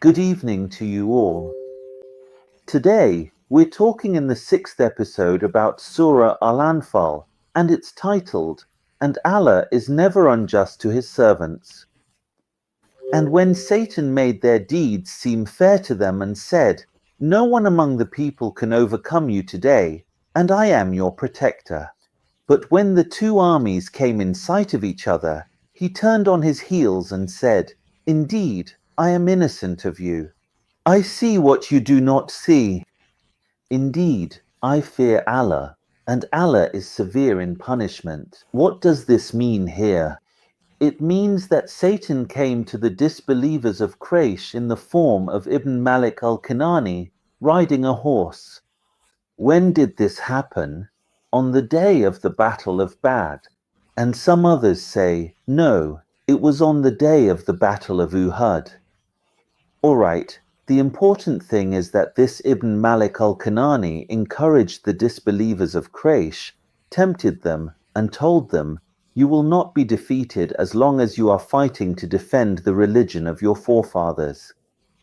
Good evening to you all. Today, we're talking in the 6th episode about Surah Al-Anfal, and it's titled, "And Allah is never unjust to his servants." And when Satan made their deeds seem fair to them and said, "No one among the people can overcome you today, and I am your protector." But when the two armies came in sight of each other, he turned on his heels and said, "Indeed, I am innocent of you. I see what you do not see. Indeed, I fear Allah, and Allah is severe in punishment." What does this mean here? It means that Satan came to the disbelievers of Quraysh in the form of Ibn Malik al-Kinani, riding a horse. When did this happen? On the day of the Battle of Badr. And some others say, no, it was on the day of the Battle of Uhud. Alright, the important thing is that this Ibn Malik al-Kinani encouraged the disbelievers of Quraysh, tempted them, and told them, "You will not be defeated as long as you are fighting to defend the religion of your forefathers."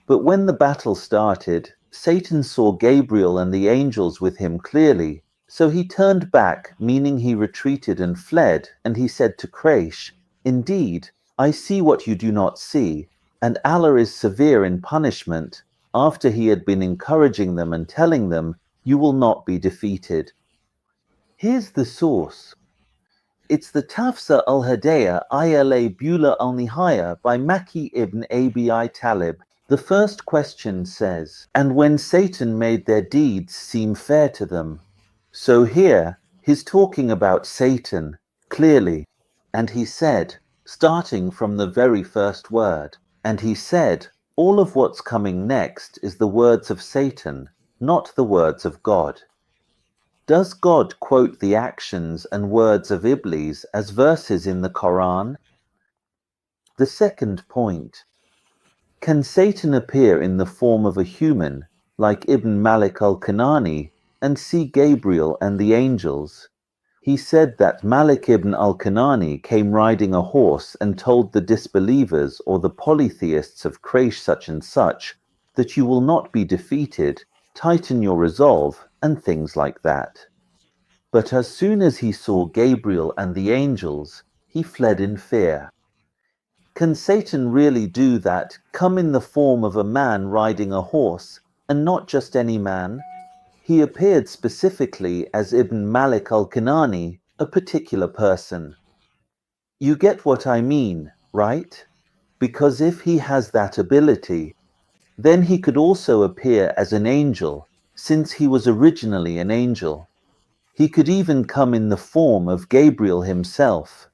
But when the battle started, Satan saw Gabriel and the angels with him clearly, so he turned back, meaning he retreated and fled, and he said to Quraysh, "Indeed, I see what you do not see, and Allah is severe in punishment," after he had been encouraging them and telling them, "You will not be defeated." Here's the source. It's the Tafsir al-Hadayah Ila Bula al-Nihaya by Maki ibn Abi Talib. The first question says, "And when Satan made their deeds seem fair to them." So here, he's talking about Satan, clearly. And he said, starting from the very first word, and he said, all of what's coming next is the words of Satan, not the words of God. Does God quote the actions and words of Iblis as verses in the Quran? The second point. Can Satan appear in the form of a human, like Ibn Malik al-Kinani, and see Gabriel and the angels? He said that Malik ibn al-Kinani came riding a horse and told the disbelievers or the polytheists of Quraysh such and such, that you will not be defeated, tighten your resolve, and things like that. But as soon as he saw Gabriel and the angels, he fled in fear. Can Satan really do that, come in the form of a man riding a horse, and not just any man? He appeared specifically as Ibn Malik al-Kinani, a particular person. You get what I mean, right? Because if he has that ability, then he could also appear as an angel, since he was originally an angel. He could even come in the form of Gabriel himself.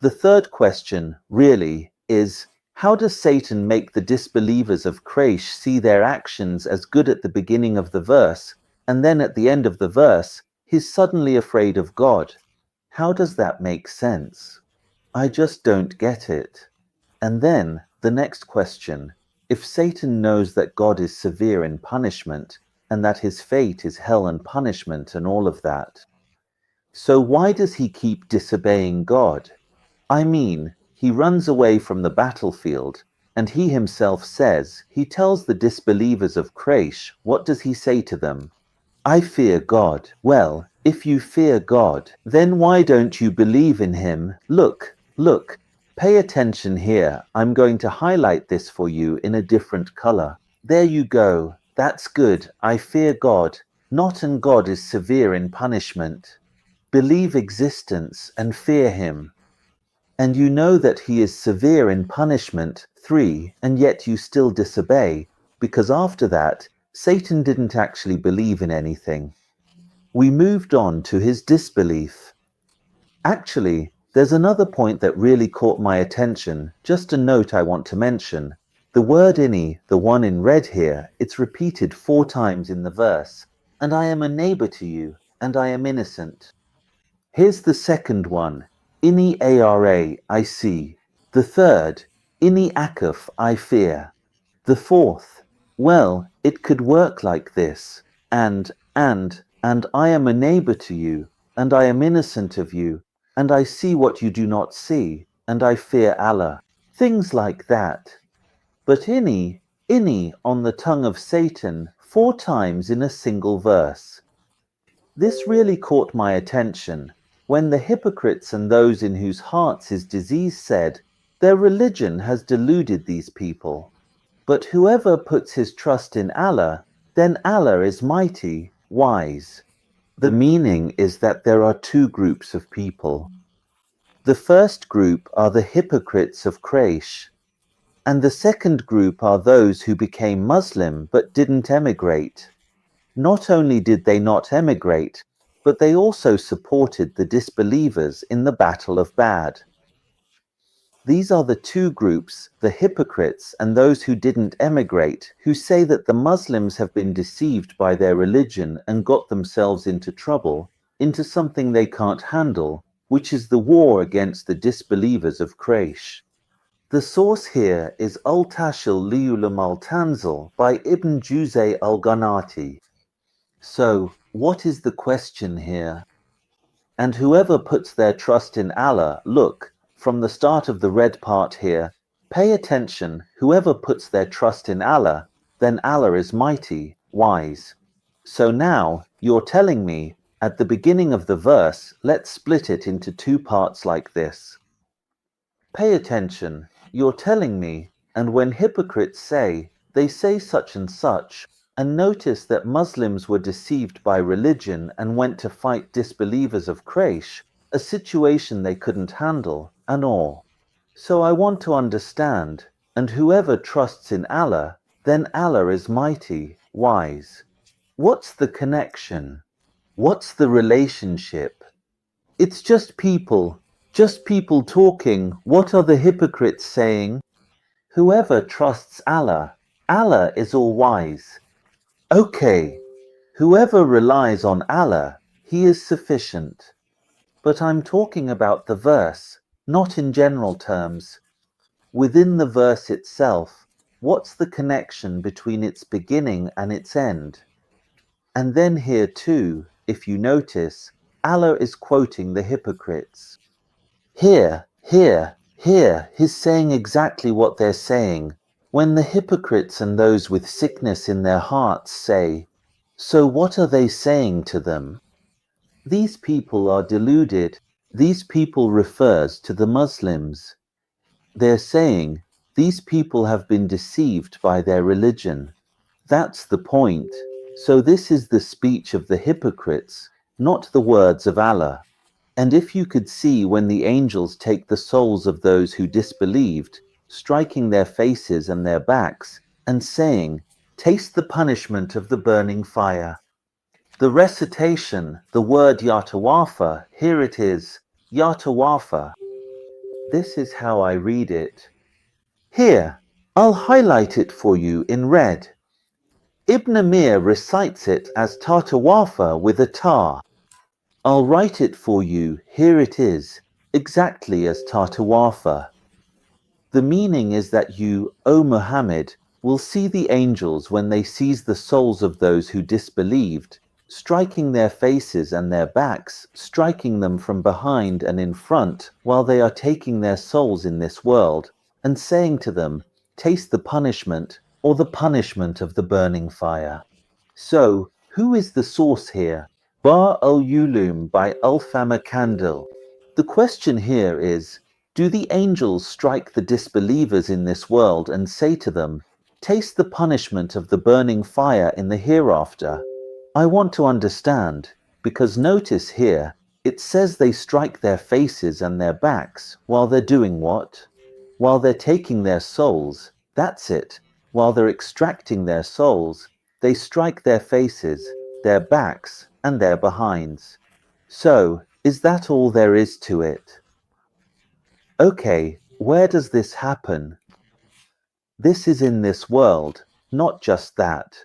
The third question, really, is, how does Satan make the disbelievers of Quraysh see their actions as good at the beginning of the verse, and then at the end of the verse, he's suddenly afraid of God? How does that make sense? I just don't get it. And then, the next question, if Satan knows that God is severe in punishment, and that his fate is hell and punishment and all of that, so why does he keep disobeying God? I mean, he runs away from the battlefield, and he himself says, he tells the disbelievers of Quraysh, what does he say to them? "I fear God." Well, if you fear God, then why don't you believe in him? Look, pay attention here. I'm going to highlight this for you in a different color. There you go. That's good. I fear God, not and God is severe in punishment. Believe existence and fear him. And you know that he is severe in punishment, 3, and yet you still disobey, because after that, Satan didn't actually believe in anything. We moved on to his disbelief. Actually, there's another point that really caught my attention, just a note I want to mention. The word inni, the one in red here, it's repeated 4 times in the verse, and I am a neighbor to you, and I am innocent. Here's the second one. Inni ara, I see. The third, inni akaf, I fear. The fourth, well, it could work like this, and I am a neighbor to you, and I am innocent of you, and I see what you do not see, and I fear Allah. Things like that. But inni, Inni on the tongue of Satan 4 times in a single verse. This really caught my attention when the hypocrites and those in whose hearts is disease said, their religion has deluded these people. But whoever puts his trust in Allah, then Allah is mighty, wise. The meaning is that there are 2 groups of people. The first group are the hypocrites of Quraysh, and the second group are those who became Muslim but didn't emigrate. Not only did they not emigrate, but they also supported the disbelievers in the Battle of Badr. These are the 2 groups, the hypocrites and those who didn't emigrate, who say that the Muslims have been deceived by their religion and got themselves into trouble, into something they can't handle, which is the war against the disbelievers of Quraysh. The source here is Al-Tashil Liulam al-Tanzil by Ibn Juzay al-Ghanati. So, what is the question here? And whoever puts their trust in Allah, look, from the start of the red part here, pay attention, whoever puts their trust in Allah, then Allah is mighty, wise. So now, you're telling me, at the beginning of the verse, let's split it into 2 parts like this. Pay attention, you're telling me, and when hypocrites say, they say such and such, and notice that Muslims were deceived by religion and went to fight disbelievers of Quraysh, a situation they couldn't handle, and all. So I want to understand, and whoever trusts in Allah, then Allah is mighty, wise. What's the connection? What's the relationship? It's just people talking. What are the hypocrites saying? Whoever trusts Allah, Allah is all-wise. Okay, whoever relies on Allah, he is sufficient. But I'm talking about the verse, not in general terms. Within the verse itself, what's the connection between its beginning and its end? And then here too, if you notice, Allah is quoting the hypocrites. Here, he's saying exactly what they're saying. When the hypocrites and those with sickness in their hearts say, so what are they saying to them? These people are deluded. These people refers to the Muslims. They're saying, these people have been deceived by their religion. That's the point. So this is the speech of the hypocrites, not the words of Allah. And if you could see when the angels take the souls of those who disbelieved, striking their faces and their backs, and saying, taste the punishment of the burning fire. The recitation, the word Yatawafa, here it is, Yatawafa. This is how I read it. Here, I'll highlight it for you in red. Ibn Amir recites it as Tatawafa with a ta. I'll write it for you, here it is, exactly as Tatawafa. The meaning is that you, O Muhammad, will see the angels when they seize the souls of those who disbelieved, striking their faces and their backs, striking them from behind and in front while they are taking their souls in this world, and saying to them, taste the punishment or the punishment of the burning fire. So, who is the source here? Bar al-Ulum by Al-Fama Kandil. The question here is, do the angels strike the disbelievers in this world and say to them, taste the punishment of the burning fire in the hereafter? I want to understand, because notice here, it says they strike their faces and their backs while they're doing what? While they're taking their souls, that's it. While they're extracting their souls, they strike their faces, their backs, and their behinds. So, is that all there is to it? Okay, where does this happen? This is in this world, not just that.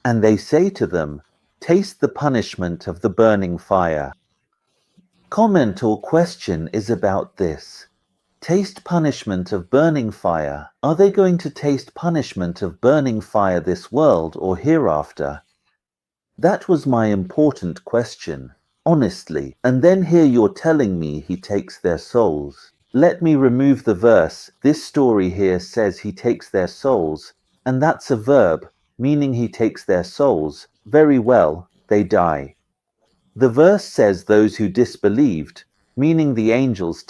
And they say to them, taste the punishment of the burning fire. Comment or question is about this. Taste punishment of burning fire. Are they going to taste punishment of burning fire this world or hereafter? That was my important question, honestly. And then here you're telling me he takes their souls. Let me remove the verse. This story here says he takes their souls, and that's a verb, meaning he takes their souls. Very well, they die. The verse says those who disbelieved, meaning the angels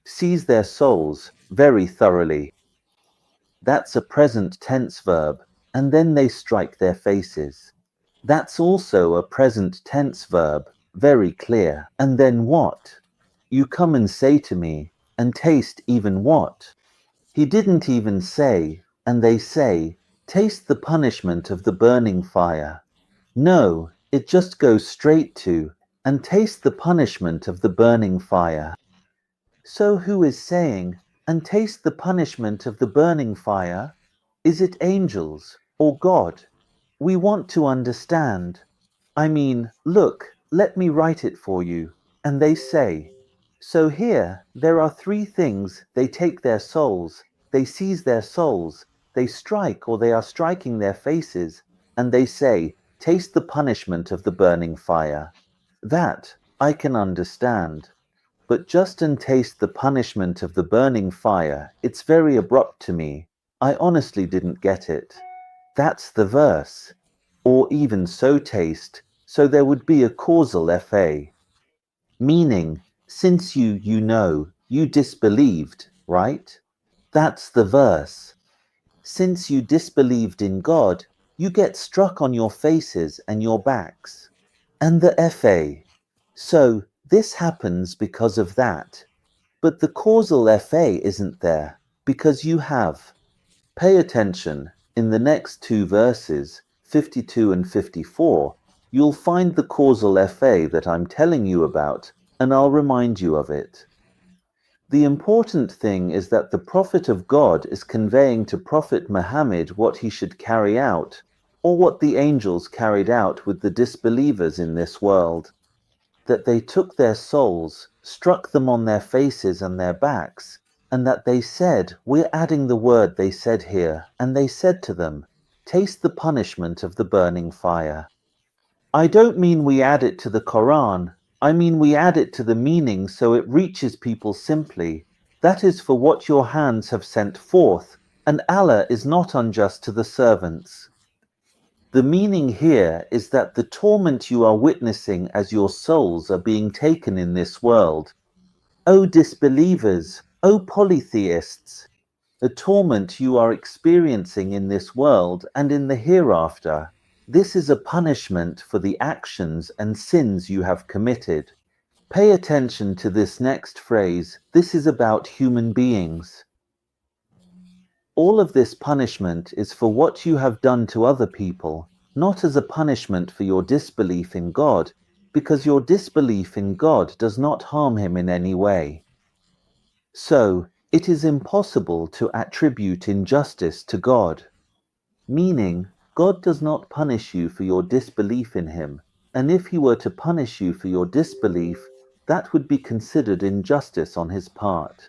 seize their souls very thoroughly. That's a present tense verb, and then they strike their faces. That's also a present tense verb, very clear. And then what? You come and say to me, and taste even what? He didn't even say, and they say, taste the punishment of the burning fire. No, it just goes straight to, and taste the punishment of the burning fire. So who is saying, and taste the punishment of the burning fire? Is it angels, or God? We want to understand. I mean, look, let me write it for you. And they say, so here, there are three things: they take their souls, they seize their souls, they strike or they are striking their faces, and they say, taste the punishment of the burning fire. That, I can understand. But just and taste the punishment of the burning fire, it's very abrupt to me. I honestly didn't get it. That's the verse. Or even so taste, so there would be a causal fa. Meaning, since you you disbelieved, right? That's the verse. Since you disbelieved in God, you get struck on your faces and your backs. And the fa. So, this happens because of that. But the causal fa isn't there, because you have. Pay attention, in the next two verses, 52 and 54, you'll find the causal fa that I'm telling you about, and I'll remind you of it. The important thing is that the Prophet of God is conveying to Prophet Muhammad what he should carry out, or what the angels carried out with the disbelievers in this world. That they took their souls, struck them on their faces and their backs, and that they said, we're adding the word they said here, and they said to them, taste the punishment of the burning fire. I don't mean we add it to the Quran, I mean we add it to the meaning so it reaches people simply. That is for what your hands have sent forth, and Allah is not unjust to the servants. The meaning here is that the torment you are witnessing as your souls are being taken in this world, O disbelievers, O polytheists, the torment you are experiencing in this world and in the hereafter, this is a punishment for the actions and sins you have committed. Pay attention to this next phrase. This is about human beings. All of this punishment is for what you have done to other people, not as a punishment for your disbelief in God, because your disbelief in God does not harm him in any way. So, it is impossible to attribute injustice to God. Meaning, God does not punish you for your disbelief in him, and if he were to punish you for your disbelief, that would be considered injustice on his part.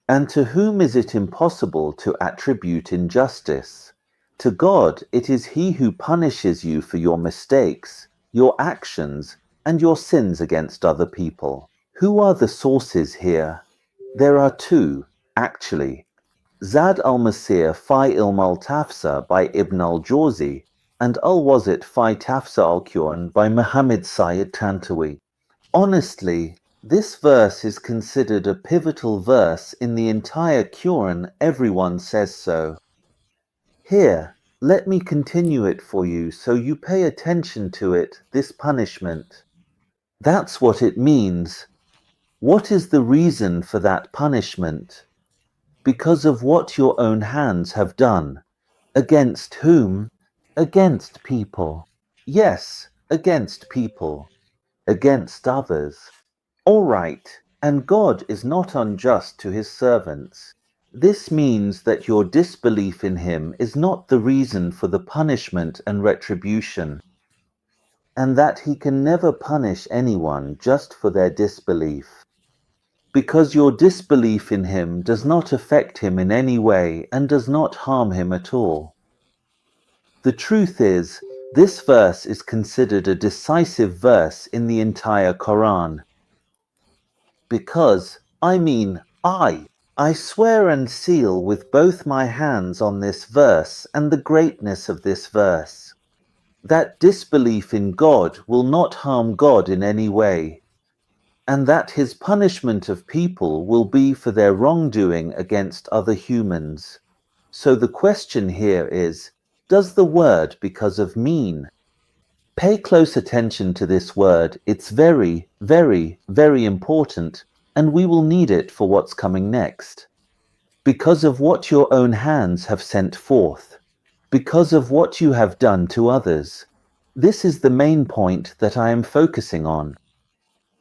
And to whom is it impossible to attribute injustice? To God, it is he who punishes you for your mistakes, your actions, and your sins against other people. Who are the sources here? There are two, actually. Zad al-Masir fi ilm al-Tafsir by Ibn al-Jawzi, and al-Wazit fi Tafsir al-Quran by Muhammad Sayyid Tantawi. Honestly, this verse is considered a pivotal verse in the entire Quran. Everyone says so. Here, let me continue it for you so you pay attention to it, this punishment. That's what it means. What is the reason for that punishment? Because of what your own hands have done. Against whom? Against people. Yes, against people. Against others. All right, and God is not unjust to his servants. This means that your disbelief in him is not the reason for the punishment and retribution, and that he can never punish anyone just for their disbelief. Because your disbelief in him does not affect him in any way and does not harm him at all. The truth is, this verse is considered a decisive verse in the entire Quran. Because, I I swear and seal with both my hands on this verse and the greatness of this verse, that disbelief in God will not harm God in any way, and that his punishment of people will be for their wrongdoing against other humans. So the question here is, does the word because of mean? Pay close attention to this word. It's very, very, very important, and we will need it for what's coming next. Because of what your own hands have sent forth, because of what you have done to others. This is the main point that I am focusing on.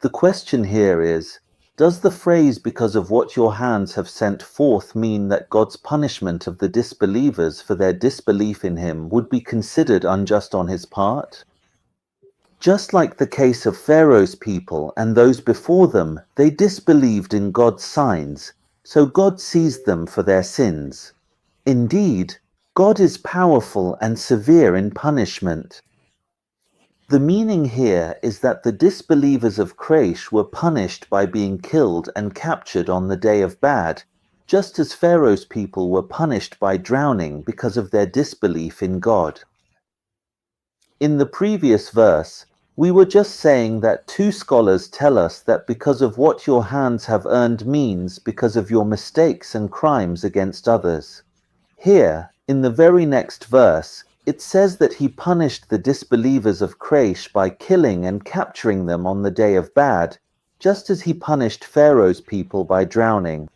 The question here is, does the phrase because of what your hands have sent forth mean that God's punishment of the disbelievers for their disbelief in him would be considered unjust on his part? Just like the case of Pharaoh's people and those before them, they disbelieved in God's signs, so God seized them for their sins. Indeed, God is powerful and severe in punishment. The meaning here is that the disbelievers of Quraysh were punished by being killed and captured on the day of Bad, just as Pharaoh's people were punished by drowning because of their disbelief in God. In the previous verse, we were just saying that two scholars tell us that because of what your hands have earned means because of your mistakes and crimes against others. Here, in the very next verse, it says that he punished the disbelievers of Quraysh by killing and capturing them on the day of Bad, just as he punished Pharaoh's people by drowning.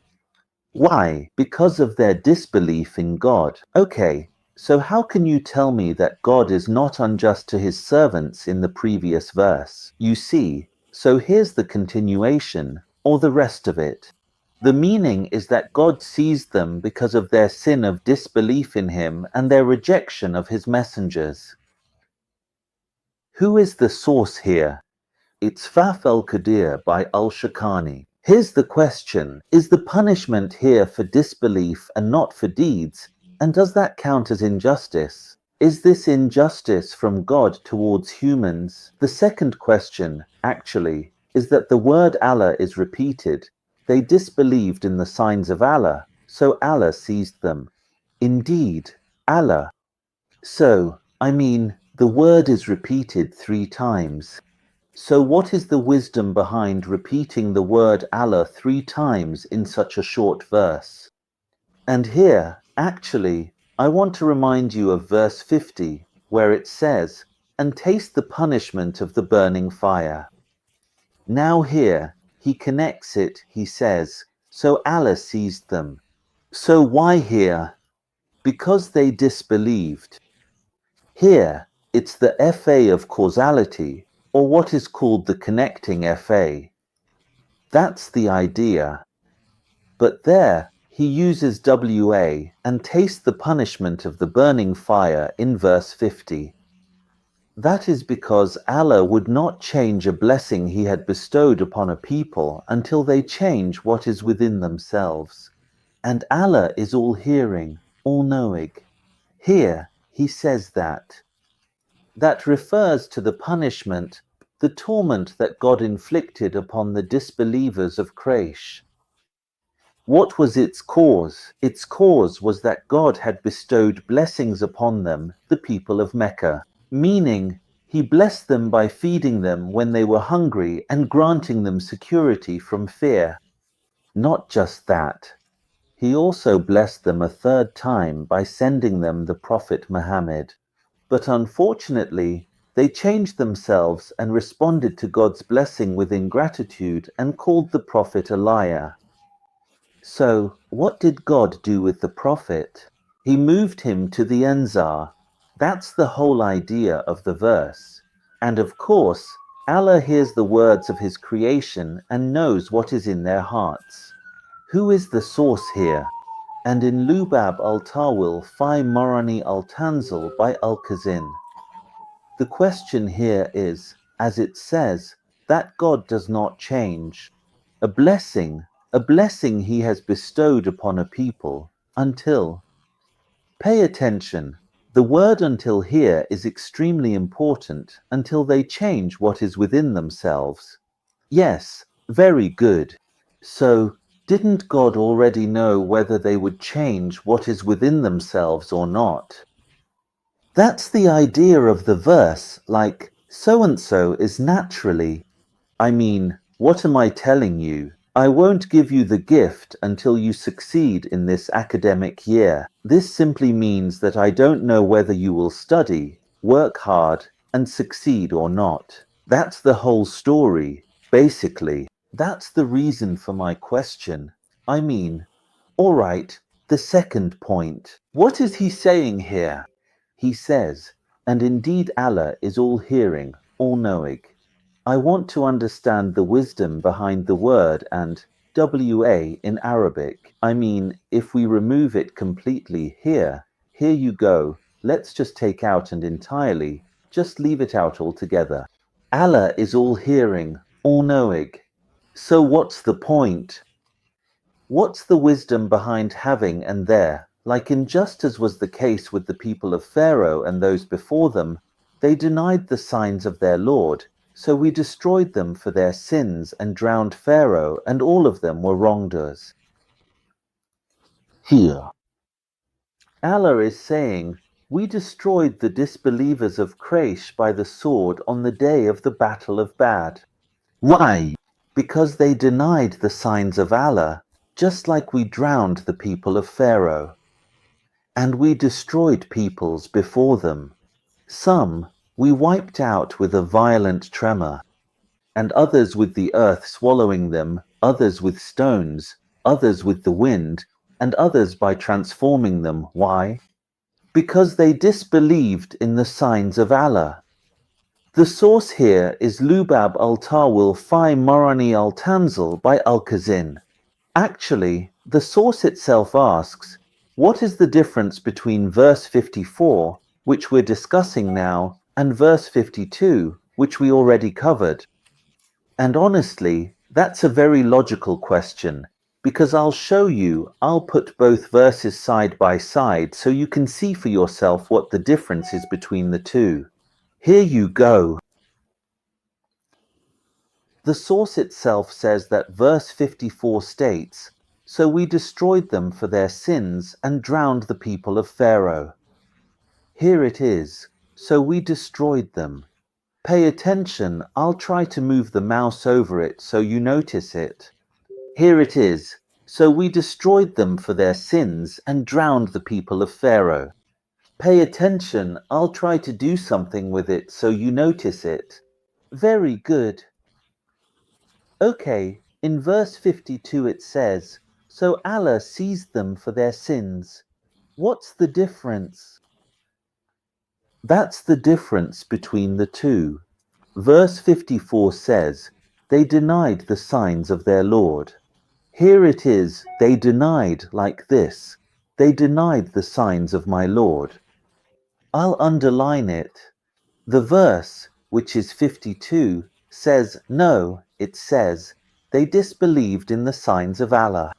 Why? Because of their disbelief in God. Okay, so how can you tell me that God is not unjust to his servants in the previous verse? You see, so here's the continuation, or the rest of it. The meaning is that God seized them because of their sin of disbelief in him and their rejection of his messengers. Who is the source here? It's Faf al-Qadir by al-Shakani. Here's the question, is the punishment here for disbelief and not for deeds? And does that count as injustice? Is this injustice from God towards humans? The second question, actually, is that the word Allah is repeated. They disbelieved in the signs of Allah, so Allah seized them. Indeed, Allah. So, the word is repeated 3 times. So what is the wisdom behind repeating the word Allah 3 times in such a short verse? And here, actually, I want to remind you of verse 50, where it says, "And taste the punishment of the burning fire." Now here, he connects it, he says, so Allah seized them. So why here? Because they disbelieved. Here, it's the FA of causality, or what is called the connecting FA. That's the idea. But there, he uses WA and taste the punishment of the burning fire in verse 50. That is because Allah would not change a blessing he had bestowed upon a people until they change what is within themselves. And Allah is all-hearing, all-knowing. Here, he says that. That refers to the punishment, the torment that God inflicted upon the disbelievers of Quraysh. What was its cause? Its cause was that God had bestowed blessings upon them, the people of Mecca, meaning he blessed them by feeding them when they were hungry and granting them security from fear. Not just that. He also blessed them a 3rd time by sending them the Prophet Muhammad. But unfortunately, they changed themselves and responded to God's blessing with ingratitude and called the Prophet a liar. So, what did God do with the Prophet? He moved him to the Ansar. That's the whole idea of the verse. And of course, Allah hears the words of his creation and knows what is in their hearts. Who is the source here? And in Lubab al-Tawil fi Marani al-Tanzil by al-Kazin. The question here is, as it says, that God does not change. A blessing he has bestowed upon a people, until. Pay attention. The word until here is extremely important, until they change what is within themselves. Yes, very good. So, Didn't God already know whether they would change what is within themselves or not? That's the idea of the verse, like, so-and-so is naturally. What am I telling you? I won't give you the gift until you succeed in this academic year. This simply means that I don't know whether you will study, work hard, and succeed or not. That's the whole story, basically. That's the reason for my question. All right, the second point. What is he saying here? He says, and indeed Allah is all-hearing, all-knowing. I want to understand the wisdom behind the word and WA in Arabic. If we remove it completely here you go, let's just take out and entirely, just leave it out altogether. Allah is all-hearing, all-knowing. So what's the point? What's the wisdom behind having and there? Like just as was the case with the people of Pharaoh and those before them, they denied the signs of their Lord, so we destroyed them for their sins and drowned Pharaoh, and all of them were wrongdoers. Here, Allah is saying, we destroyed the disbelievers of Quraysh by the sword on the day of the Battle of Badr. Why? Because they denied the signs of Allah, just like we drowned the people of Pharaoh. And we destroyed peoples before them. Some we wiped out with a violent tremor, and others with the earth swallowing them, others with stones, others with the wind, and others by transforming them. Why? Because they disbelieved in the signs of Allah. The source here is Lubab al-Tawil fi Marani al-Tanzil by Al-Kazin. Actually, the source itself asks, what is the difference between verse 54, which we're discussing now, and verse 52, which we already covered? And honestly, that's a very logical question, because I'll show you, I'll put both verses side by side so you can see for yourself what the difference is between the two. Here you go. The source itself says that verse 54 states, so we destroyed them for their sins and drowned the people of Pharaoh. Here it is, so we destroyed them. Pay attention, I'll try to move the mouse over it so you notice it. Here it is, so we destroyed them for their sins and drowned the people of Pharaoh. Pay attention, I'll try to do something with it so you notice it. Very good. Okay, in verse 52 it says, so Allah seized them for their sins. What's the difference? That's the difference between the two. Verse 54 says, they denied the signs of their Lord. Here it is, they denied like this. They denied the signs of my Lord. I'll underline it. The verse, which is 52, says no, it says, they disbelieved in the signs of Allah.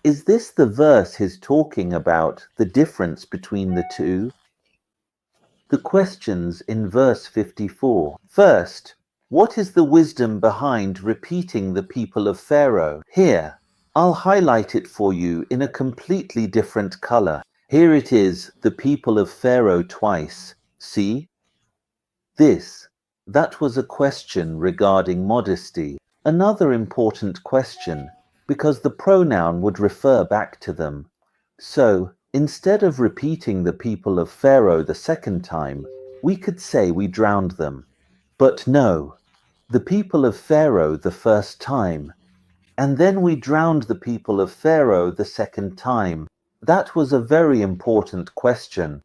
Is this the verse he's talking about, the difference between the two? The questions in verse 54. First, what is the wisdom behind repeating the people of Pharaoh? Here, I'll highlight it for you in a completely different color. Here it is, the people of Pharaoh twice. See? That was a question regarding modesty. Another important question, because the pronoun would refer back to them. So, instead of repeating the people of Pharaoh the second time, we could say we drowned them. But no, the people of Pharaoh the first time, and then we drowned the people of Pharaoh the second time. That was a very important question.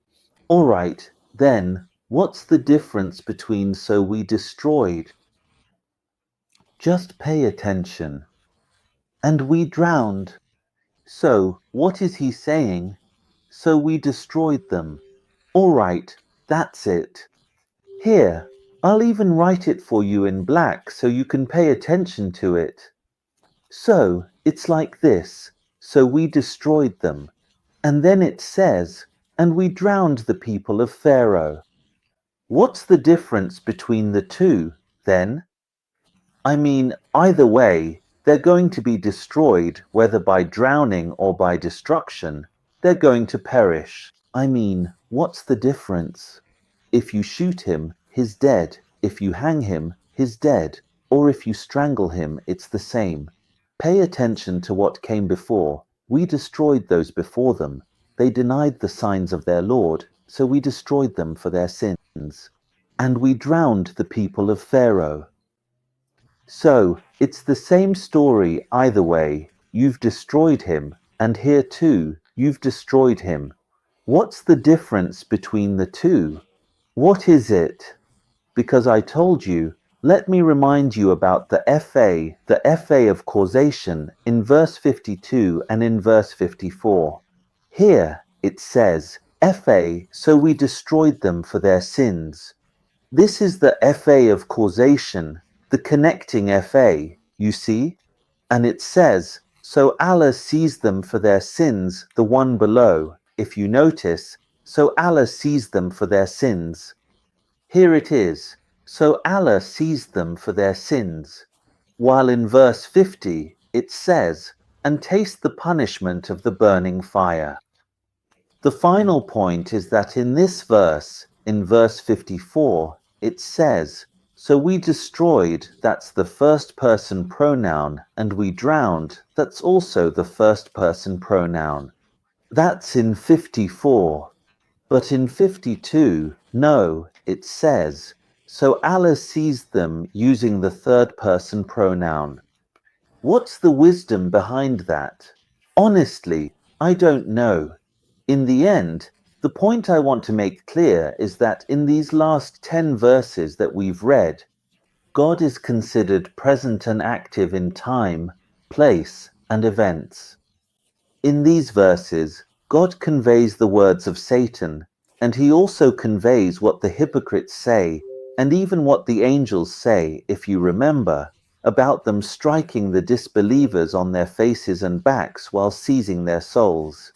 All right, then, what's the difference between so we destroyed? Just pay attention. And we drowned. So, what is he saying? So we destroyed them. All right, that's it. Here, I'll even write it for you in black so you can pay attention to it. So, it's like this. So we destroyed them. And then it says, and we drowned the people of Pharaoh. What's the difference between the two, then? Either way, They're going to be destroyed, whether by drowning or by destruction. They're going to perish. I mean, what's the difference? If you shoot him, he's dead. If you hang him, he's dead. Or if you strangle him, it's the same. Pay attention to what came before. We destroyed those before them. They denied the signs of their Lord, so we destroyed them for their sins. And we drowned the people of Pharaoh. So, it's the same story either way. You've destroyed him, and here too, you've destroyed him. What's the difference between the two? What is it? Because I told you, let me remind you about the FA of causation in verse 52 and in verse 54. Here, it says, FA, so we destroyed them for their sins. This is the FA of causation, the connecting FA, you see? And it says, so Allah sees them for their sins, the one below. If you notice, so Allah sees them for their sins. Here it is, so Allah sees them for their sins. While in verse 50, it says, and taste the punishment of the burning fire. The final point is that in this verse, in verse 54, it says, so we destroyed, that's the first person pronoun, and we drowned, that's also the first person pronoun. That's in 54. But in 52, no, it says, so Allah sees them using the third person pronoun. What's the wisdom behind that? Honestly, I don't know. In the end, the point I want to make clear is that in these last 10 verses that we've read, God is considered present and active in time, place, and events. In these verses, God conveys the words of Satan, and he also conveys what the hypocrites say, and even what the angels say, if you remember, about them striking the disbelievers on their faces and backs while seizing their souls.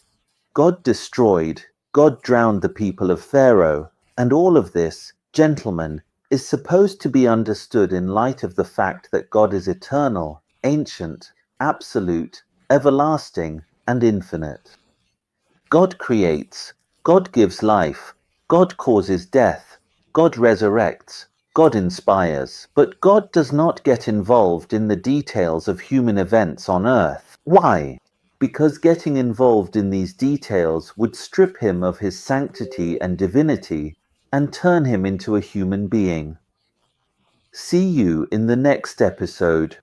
God destroyed, God drowned the people of Pharaoh, and all of this, gentlemen, is supposed to be understood in light of the fact that God is eternal, ancient, absolute, everlasting, and infinite. God creates, God gives life, God causes death, God resurrects, God inspires, but God does not get involved in the details of human events on earth. Why? Because getting involved in these details would strip him of his sanctity and divinity and turn him into a human being. See you in the next episode.